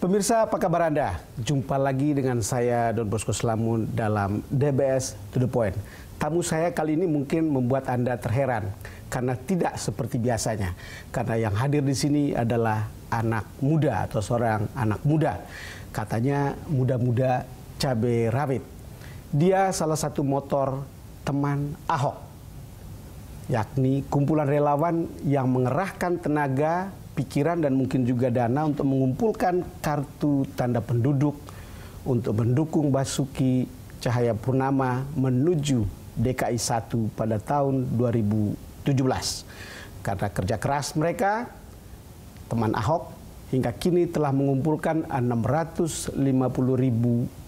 Pemirsa, apa kabar Anda? Jumpa lagi dengan saya Don Bosco Slamun dalam DBS To The Point. Tamu saya kali ini mungkin membuat Anda terheran karena tidak seperti biasanya. Karena yang hadir di sini adalah anak muda atau seorang anak muda. Katanya muda-muda cabai rawit. Dia salah satu motor teman Ahok, yakni kumpulan relawan yang mengerahkan tenaga, pikiran dan mungkin juga dana untuk mengumpulkan kartu tanda penduduk untuk mendukung Basuki Cahayapurnama menuju DKI 1 pada tahun 2017. Karena kerja keras mereka, teman Ahok hingga kini telah mengumpulkan 650.000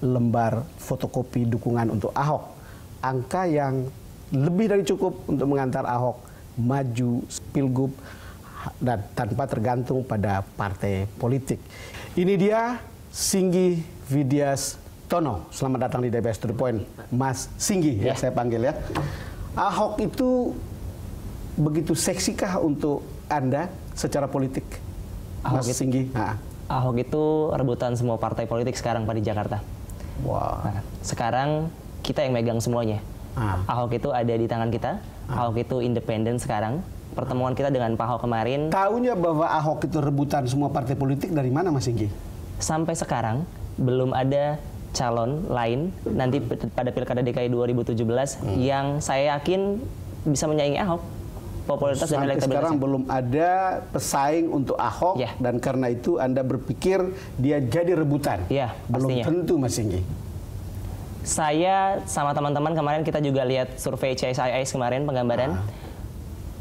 lembar fotokopi dukungan untuk Ahok. Angka yang lebih dari cukup untuk mengantar Ahok maju Pilgub dan tanpa tergantung pada partai politik. Ini dia Singgi Widias Tono. Selamat datang di DBS To The Point, Mas Singgi ya saya panggil ya. Ahok itu begitu seksikah untuk Anda secara politik, Mas Singgi? Ahok itu rebutan semua partai politik sekarang Pak di Jakarta. Wow. Nah, sekarang kita yang megang semuanya. Ahok itu ada di tangan kita. Ahok itu independen sekarang. Pertemuan kita dengan Pak Ahok kemarin. Tahunya bahwa Ahok itu rebutan semua partai politik dari mana, Mas Singgi? Sampai sekarang belum ada calon lain nanti pada Pilkada DKI 2017 yang saya yakin bisa menyaingi Ahok. Popularitas dan elektabilitasnya. Sekarang belum ada pesaing untuk Ahok dan karena itu Anda berpikir dia jadi rebutan. Ya, belum pastinya. tentu, Mas Singgi. Saya sama teman-teman kemarin kita juga lihat survei CSIS kemarin penggambaran.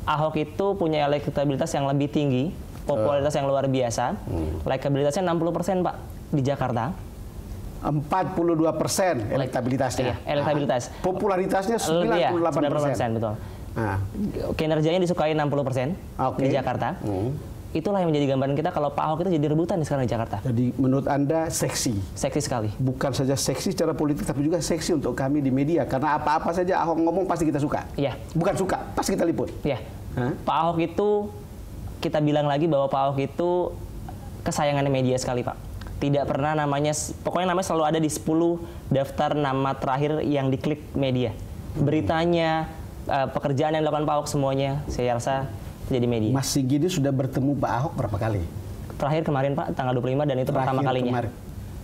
Ahok itu punya elektabilitas yang lebih tinggi, popularitas yang luar biasa. Elektabilitasnya 60% Pak di Jakarta. 42% elektabilitasnya. Iya, elektabilitas. Popularitasnya 98%. Betul. Kinerjanya disukai 60% di Jakarta. Itulah yang menjadi gambaran kita kalau Pak Ahok itu jadi rebutan sekarang di Jakarta. Jadi menurut Anda seksi? Seksi sekali. Bukan saja seksi secara politik, tapi juga seksi untuk kami di media. Karena apa-apa saja Ahok ngomong pasti kita suka. Iya. Bukan suka, pasti kita liput. Iya. Pak Ahok itu, kita bilang lagi bahwa Pak Ahok itu kesayangan media sekali Pak. Tidak pernah namanya, pokoknya namanya selalu ada di 10 daftar nama terakhir yang diklik media. Beritanya, pekerjaan yang dilakukan Pak Ahok semuanya, saya rasa jadi media. Mas Singgi ini sudah bertemu Pak Ahok berapa kali? Terakhir kemarin Pak, tanggal 25 dan itu pertama kalinya.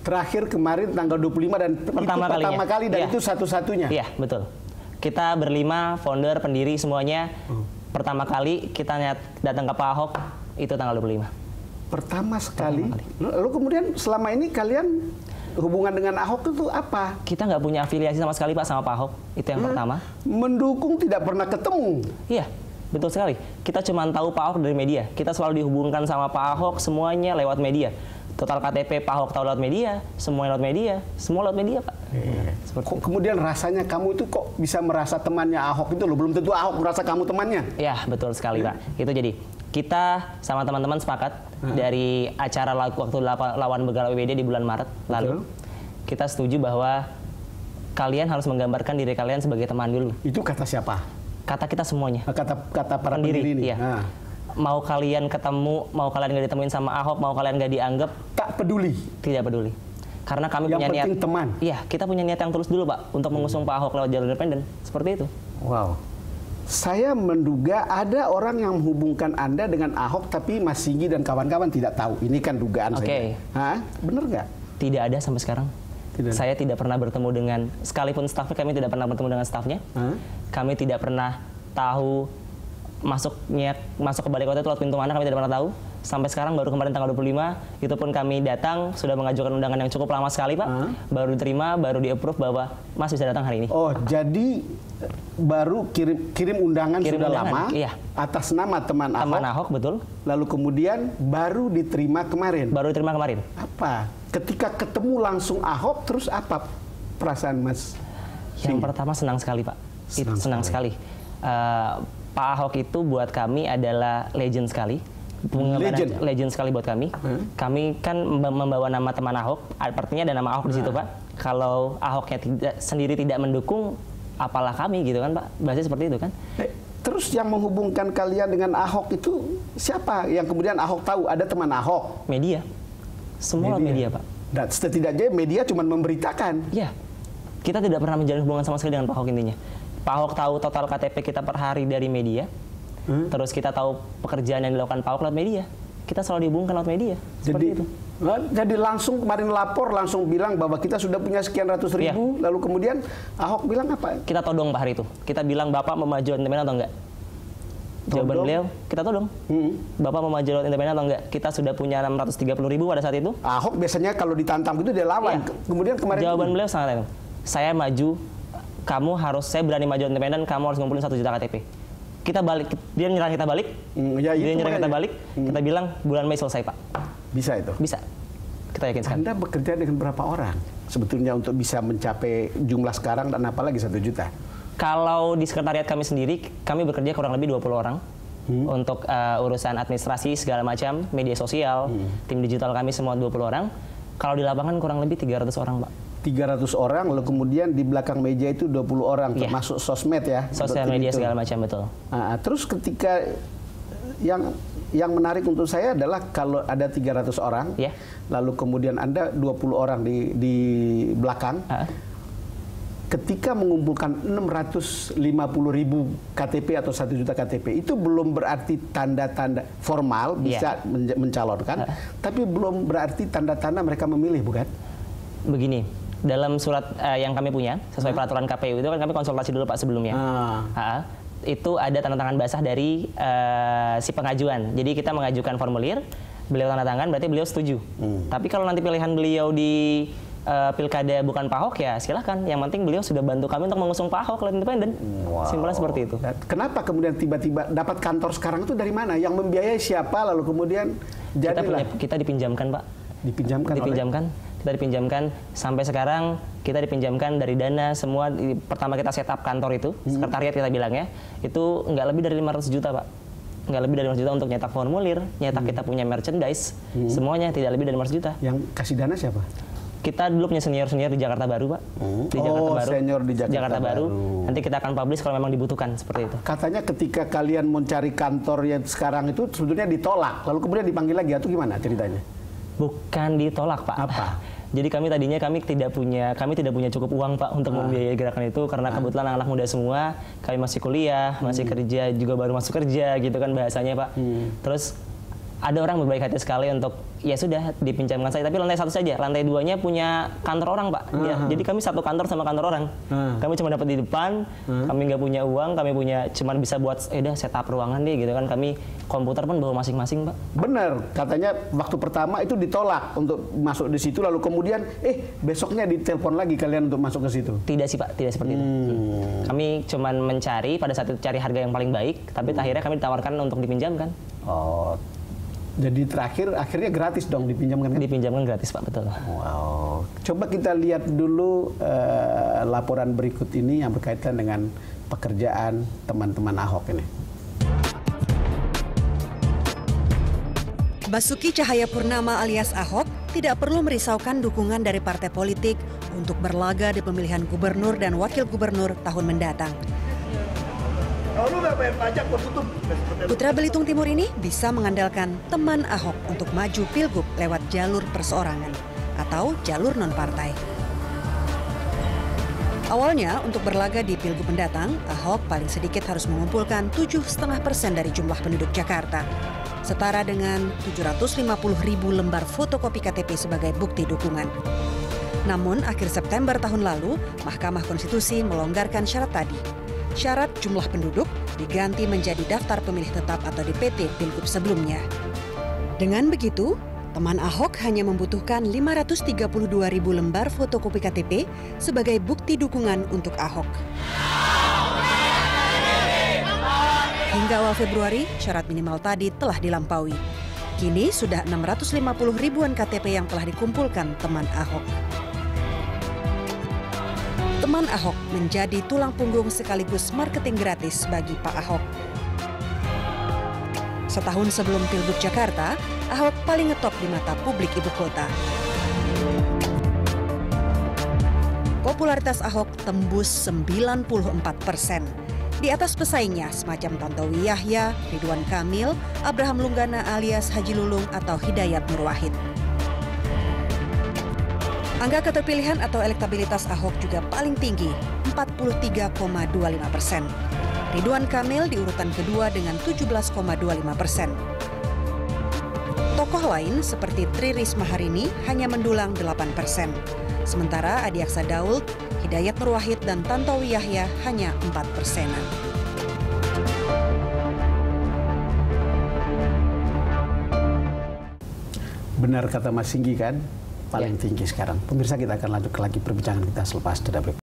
Terakhir kemarin tanggal 25 dan pertama kali dan itu satu-satunya? Iya, betul. Kita berlima, founder, pendiri semuanya. Pertama kali kita datang ke Pak Ahok, itu tanggal 25. Pertama sekali? Lalu kemudian selama ini kalian hubungan dengan Ahok itu apa? Kita nggak punya afiliasi sama sekali Pak sama Pak Ahok, itu yang pertama. Mendukung tidak pernah ketemu? Iya. Betul sekali. Kita cuma tahu Pak Ahok dari media. Kita selalu dihubungkan sama Pak Ahok semuanya lewat media. Total KTP Pak Ahok tahu lewat media, semuanya lewat media, semua lewat media Pak. Kok kemudian rasanya kamu itu kok bisa merasa temannya Ahok itu loh? Belum tentu Ahok merasa kamu temannya. Ya betul sekali Pak. Itu jadi kita sama teman-teman sepakat dari acara waktu lawan Begala WWD di bulan Maret lalu. Kita setuju bahwa kalian harus menggambarkan diri kalian sebagai teman dulu. Itu kata siapa? Kata kita semuanya. Kata para pendiri ini. Iya. Mau kalian ketemu, mau kalian nggak ditemuin sama Ahok, mau kalian nggak dianggap, tak peduli. Tidak peduli. Karena kami yang punya niat. teman. Iya, kita punya niat yang tulus dulu Pak untuk mengusung Pak Ahok lewat jalur independen. Seperti itu. Wow. Saya menduga ada orang yang menghubungkan Anda dengan Ahok, tapi Mas Singgi dan kawan-kawan tidak tahu. Ini kan dugaan saja. Bener nggak? Tidak ada sampai sekarang. Saya tidak pernah bertemu dengan, sekalipun stafnya kami tidak pernah bertemu dengan stafnya. Kami tidak pernah tahu masuk ke balai kota itu lewat pintu mana, kami tidak pernah tahu. Sampai sekarang baru kemarin tanggal 25, itu pun kami datang, sudah mengajukan undangan yang cukup lama sekali Pak. Baru diterima, baru di-approve bahwa Mas bisa datang hari ini. Oh, jadi baru kirim undangan sudah lama atas nama teman Ahok. Teman Ahok, betul. Lalu kemudian baru diterima kemarin. Baru diterima kemarin. Apa? Ketika ketemu langsung Ahok, terus apa perasaan Mas? Yang pertama senang sekali Pak. Senang sekali. Pak Ahok itu buat kami adalah legend sekali. Legend sekali buat kami. Kami kan membawa nama teman Ahok, artinya ada nama Ahok di situ Pak. Kalau Ahoknya sendiri tidak mendukung, apalah kami gitu kan Pak. Bahasanya seperti itu kan. Terus yang menghubungkan kalian dengan Ahok itu siapa? Yang kemudian Ahok tahu ada teman Ahok? Media. Semua lewat media, Pak. Dan setidaknya media cuma memberitakan. Iya. Kita tidak pernah menjalin hubungan sama sekali dengan Pak Ahok intinya. Pak Ahok tahu total KTP kita per hari dari media. Terus kita tahu pekerjaan yang dilakukan Pak Ahok lewat media. Kita selalu dihubungkan lewat media. Seperti itu. Jadi langsung kemarin lapor, langsung bilang bahwa kita sudah punya sekian ratus ribu, lalu kemudian Ahok bilang apa? Kita todong Pak hari itu. Kita bilang Bapak mau maju independen atau enggak? Jawaban beliau, kita todong. Bapak mau maju independen atau enggak? Kita sudah punya 630 ribu pada saat itu. Ahok biasanya kalau ditantang itu dia lawan. Kemudian kemarin jawaban beliau sangat enak. Saya maju, saya berani maju independen, kamu harus ngumpulin 1 juta KTP. Kita balik, dia nyerang kita balik, kita bilang bulan Mei selesai Pak. Bisa itu? Bisa. Kita yakin sekali. Anda bekerja dengan berapa orang sebetulnya untuk bisa mencapai jumlah sekarang dan apalagi 1 juta? Kalau di sekretariat kami sendiri, kami bekerja kurang lebih 20 orang. Untuk urusan administrasi segala macam, media sosial, tim digital kami semua 20 orang. Kalau di lapangan kurang lebih 300 orang, Pak. 300 orang, lalu kemudian di belakang meja itu 20 orang, termasuk sosmed ya? Sosial media segala macam, betul. Terus ketika yang menarik untuk saya adalah kalau ada 300 orang, lalu kemudian Anda 20 orang di belakang, ketika mengumpulkan 650 ribu KTP atau 1 juta KTP, itu belum berarti tanda-tanda formal bisa mencalonkan, tapi belum berarti tanda-tanda mereka memilih, bukan? Begini, dalam surat yang kami punya, sesuai peraturan KPU itu kan kami konsultasi dulu Pak sebelumnya. Itu ada tanda tangan basah dari si pengajuan. Jadi kita mengajukan formulir, beliau tanda tangan, berarti beliau setuju. Tapi kalau nanti pilihan beliau di pilkada bukan Pak Ahok, ya silahkan. Yang penting beliau sudah bantu kami untuk mengusung Pak Ahok lewat independen. Simpelnya seperti itu. Kenapa kemudian tiba-tiba dapat kantor sekarang itu dari mana? Yang membiayai siapa? Lalu kemudian jadilah. Kita dipinjamkan Pak. Dipinjamkan. Kita dipinjamkan sampai sekarang, kita dipinjamkan dari dana semua. Pertama kita setup kantor itu, sekretariat kita bilangnya, itu nggak lebih dari 500 juta Pak. Nggak lebih dari 500 juta untuk nyetak formulir, nyetak kita punya merchandise, semuanya tidak lebih dari 500 juta. Yang kasih dana siapa? Kita dulu punya senior-senior di Jakarta Baru Pak. Di Jakarta Baru. Senior di Jakarta Baru. Nanti kita akan publish kalau memang dibutuhkan, seperti itu. Katanya ketika kalian mencari kantor yang sekarang itu sebetulnya ditolak, lalu kemudian dipanggil lagi, atau gimana ceritanya? Bukan ditolak Pak. Apa? Jadi kami tidak punya cukup uang Pak untuk membiayai gerakan itu, karena kebetulan anak muda semua, kami masih kuliah, masih kerja, juga baru masuk kerja gitu kan bahasanya Pak. Terus ada orang berbaik hati sekali untuk ya sudah dipinjamkan saya, tapi lantai 1 saja, lantai 2-nya punya kantor orang Pak. Jadi kami satu kantor sama kantor orang. Kami cuma dapat di depan, kami nggak punya uang, kami cuma bisa buat setup ruangan deh gitu kan. Kami komputer pun bawa masing-masing Pak. Benar, katanya waktu pertama itu ditolak untuk masuk di situ, lalu kemudian besoknya ditelepon lagi kalian untuk masuk ke situ. Tidak sih Pak, tidak seperti itu. Kami cuma mencari, pada saat itu cari harga yang paling baik, tapi akhirnya kami ditawarkan untuk dipinjamkan. Jadi akhirnya gratis dong dipinjamkan kan? Dipinjamkan gratis Pak, betul. Wow. Coba kita lihat dulu laporan berikut ini yang berkaitan dengan pekerjaan teman-teman Ahok ini. Basuki Cahayapurnama alias Ahok tidak perlu merisaukan dukungan dari partai politik untuk berlaga di pemilihan gubernur dan wakil gubernur tahun mendatang. Putra Belitung Timur ini bisa mengandalkan teman Ahok untuk maju pilgub lewat jalur perseorangan atau jalur non-partai. Awalnya untuk berlaga di pilgub mendatang, Ahok paling sedikit harus mengumpulkan 7,5% dari jumlah penduduk Jakarta, setara dengan 750.000 lembar fotokopi KTP sebagai bukti dukungan. Namun akhir September tahun lalu, Mahkamah Konstitusi melonggarkan syarat tadi. Syarat jumlah penduduk diganti menjadi daftar pemilih tetap atau DPT pilgub sebelumnya. Dengan begitu, teman Ahok hanya membutuhkan 532.000 lembar fotokopi KTP sebagai bukti dukungan untuk Ahok. Hingga awal Februari, syarat minimal tadi telah dilampaui. Kini sudah 650 ribuan KTP yang telah dikumpulkan teman Ahok. Teman Ahok menjadi tulang punggung sekaligus marketing gratis bagi Pak Ahok. Setahun sebelum Pilgub Jakarta, Ahok paling ngetop di mata publik ibu kota. Popularitas Ahok tembus 94%. Di atas pesaingnya semacam Tantowi Yahya, Ridwan Kamil, Abraham Lunggana alias Haji Lulung atau Hidayat Nur Wahid. Angka keterpilihan atau elektabilitas Ahok juga paling tinggi, 43,25%. Ridwan Kamil di urutan kedua dengan 17,25%. Tokoh lain seperti Tri Risma hari ini hanya mendulang 8%. Sementara Adi Aksa Daud, Hidayat Nur Wahid, dan Tantowi Yahya hanya 4%-an. Benar kata Mas Singgi kan, paling tinggi sekarang. Pemirsa, kita akan lanjut lagi perbincangan kita selepas jeda berikut.